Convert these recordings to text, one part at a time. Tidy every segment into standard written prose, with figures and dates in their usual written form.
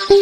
जनवादी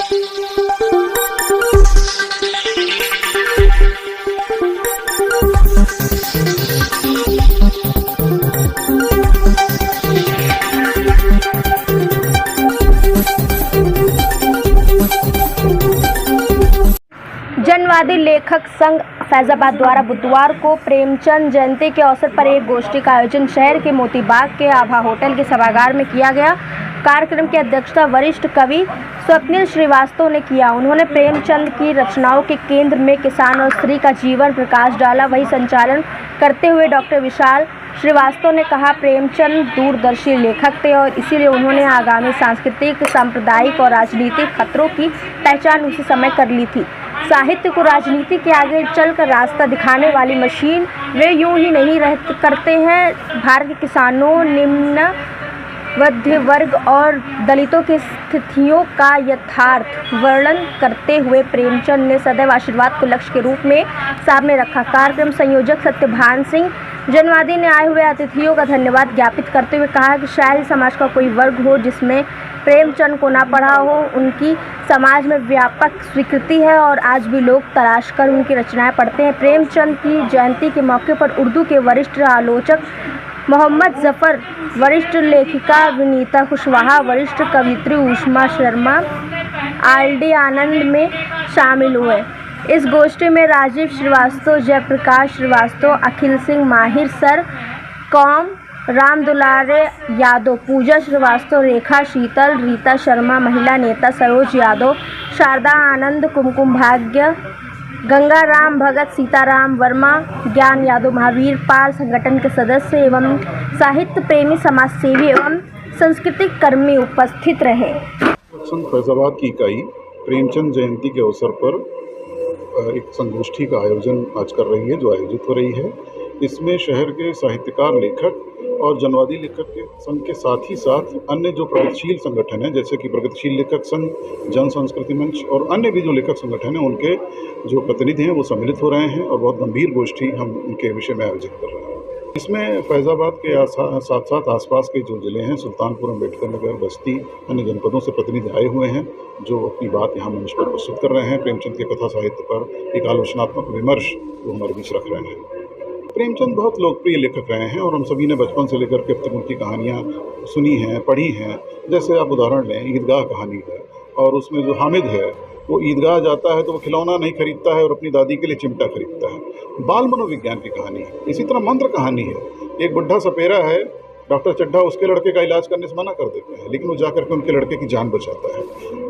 लेखक संघ फैजाबाद द्वारा बुधवार को प्रेमचंद जयंती के अवसर पर एक गोष्ठी का आयोजन शहर के मोतीबाग के आभा होटल के सभागार में किया गया। कार्यक्रम की अध्यक्षता वरिष्ठ कवि स्वप्निल श्रीवास्तव ने किया। उन्होंने प्रेमचंद की रचनाओं के केंद्र में किसान और स्त्री का जीवन प्रकाश डाला। वही संचालन करते हुए डॉक्टर विशाल श्रीवास्तव ने कहा, प्रेमचंद दूरदर्शी लेखक थे और इसीलिए उन्होंने आगामी सांस्कृतिक, सांप्रदायिक और राजनीतिक खतरों की पहचान उसी समय कर ली थी। साहित्य को राजनीति के आगे चलकर रास्ता दिखाने वाली मशीन वे यूं ही नहीं करते हैं। भारत के किसानों, निम्न मध्य वर्ग और दलितों की स्थितियों का यथार्थ वर्णन करते हुए प्रेमचंद ने सदैव आशीर्वाद को लक्ष्य के रूप में सामने रखा। कार्यक्रम संयोजक सत्यभान सिंह जनवादी ने आए हुए अतिथियों का धन्यवाद ज्ञापित करते हुए कहा कि शायद समाज का कोई वर्ग हो जिसमें प्रेमचंद को ना पढ़ा हो। उनकी समाज में व्यापक स्वीकृति है और आज भी लोग तलाश कर उनकी रचनाएं पढ़ते हैं। प्रेमचंद की जयंती के मौके पर उर्दू के वरिष्ठ आलोचक मोहम्मद जफर, वरिष्ठ लेखिका विनीता कुशवाहा, वरिष्ठ कवियत्री उष्मा शर्मा, आरडी आनंद में शामिल हुए। इस गोष्ठी में राजीव श्रीवास्तव, जयप्रकाश श्रीवास्तव, अखिल सिंह माहिर सर, कौम राम दुलारे यादव, पूजा श्रीवास्तव, रेखा शीतल, रीता शर्मा, महिला नेता सरोज यादव, शारदा आनंद, कुमकुम भाग्य, गंगाराम भगत, सीताराम वर्मा, ज्ञान यादव, महावीर पाल संगठन के सदस्य एवं साहित्य प्रेमी, समाजसेवी एवं सांस्कृतिक कर्मी उपस्थित रहे। संघ फैजाबाद की इकाई प्रेमचंद जयंती के अवसर पर एक संगोष्ठी का आयोजन आज कर रही है, जो आयोजित हो रही है। इसमें शहर के साहित्यकार, लेखक और जनवादी लेखक के संघ के साथ ही साथ अन्य जो प्रगतिशील संगठन हैं, जैसे कि प्रगतिशील लेखक संघ, जन संस्कृति मंच और अन्य भी जो लेखक संगठन हैं, उनके जो प्रतिनिधि हैं वो सम्मिलित हो रहे हैं और बहुत गंभीर गोष्ठी हम उनके विषय में आयोजित कर रहे हैं। इसमें फैजाबाद के साथ साथ आसपास के जो ज़िले हैं, सुल्तानपुर, अम्बेडकर नगर, बस्ती, अन्य जनपदों से प्रतिनिधि आए हुए हैं जो अपनी बात यहाँ मंच पर प्रस्तुत कर रहे हैं। प्रेमचंद के कथा साहित्य पर एक आलोचनात्मक विमर्श वो हमारे बीच रख रहे हैं। प्रेमचंद बहुत लोकप्रिय लेखक रहे हैं और हम सभी ने बचपन से लेकर के अब तक उनकी कहानियाँ सुनी हैं, पढ़ी हैं। जैसे आप उदाहरण लें, ईदगाह कहानी है और उसमें जो हामिद है वो ईदगाह जाता है तो वो खिलौना नहीं खरीदता है और अपनी दादी के लिए चिमटा खरीदता है। बाल मनोविज्ञान की कहानी है। इसी तरह मंत्र कहानी है। एक बुढ़ा सपेरा है, डॉक्टर चड्ढा उसके लड़के का इलाज करने से मना कर देते हैं, लेकिन वो जाकर के उनके लड़के की जान बचाता है।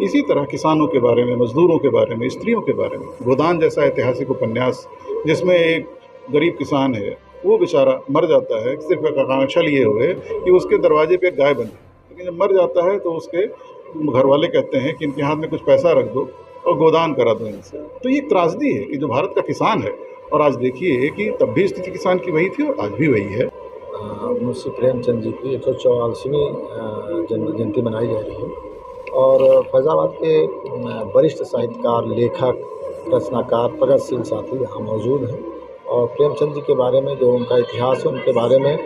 इसी तरह किसानों के बारे में, मजदूरों के बारे में, स्त्रियों के बारे में। गोदान जैसा ऐतिहासिक उपन्यास जिसमें एक गरीब किसान है, वो बेचारा मर जाता है सिर्फ एक आकांक्षा लिए हुए कि उसके दरवाजे पे एक गाय बंधी, लेकिन जब मर जाता है तो उसके घर वाले कहते हैं कि इनके हाथ में कुछ पैसा रख दो और गोदान करा दो इनसे। तो ये त्रासदी है कि जो भारत का किसान है, और आज देखिए कि तब भी स्थिति किसान की वही थी और आज भी वही है। मुंशी प्रेमचंद जी की 144वीं जन्म जयंती मनाई जा रही है और फैजाबाद के वरिष्ठ साहित्यकार, लेखक, रचनाकार, प्रगतिशील साथी यहाँ मौजूद हैं और प्रेमचंद जी के बारे में जो उनका इतिहास है उनके बारे में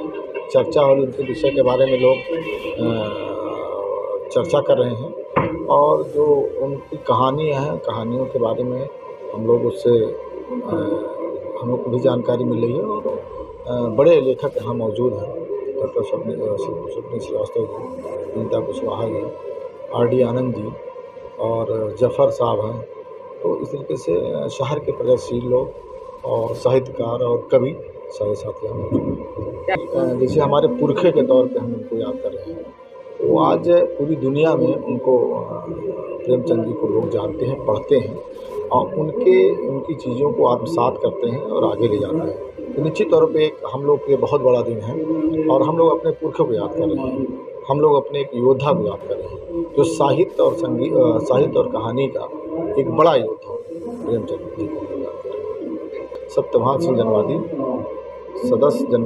चर्चा और उनके विषय के बारे में लोग चर्चा कर रहे हैं और जो उनकी कहानियाँ हैं, कहानियों के बारे में हम लोग उससे हम लोग को भी जानकारी मिल रही है और बड़े लेखक यहाँ मौजूद हैं। डॉक्टर स्वप्निल श्रीवास्तव जी, विनीता कुशवाहा जी, आरडी आनंद जी और जफ़र साहब हैं। तो इस तरीके से शहर के प्रगतिशील लोग और साहित्यकार और कवि सारे साथी हम मौजूद हैं। जैसे हमारे पुरखे के तौर पे हम उनको याद कर रहे हैं, तो आज पूरी दुनिया में उनको प्रेमचंद जी को लोग जानते हैं, पढ़ते हैं और उनकी चीज़ों को आत्मसात करते हैं और आगे ले जाते हैं। तो निश्चित तौर पे एक हम लोग के बहुत बड़ा दिन है और हम लोग अपने पुरखों को याद कर रहे हैं। हम लोग अपने एक योद्धा को याद कर रहे हैं जो साहित्य और संगीत, साहित्य और कहानी का एक बड़ा योद्धा प्रेमचंद जी को याद कर रहे हैं। सत्यभान सिंह जनवादी, सदस्य जनवादी।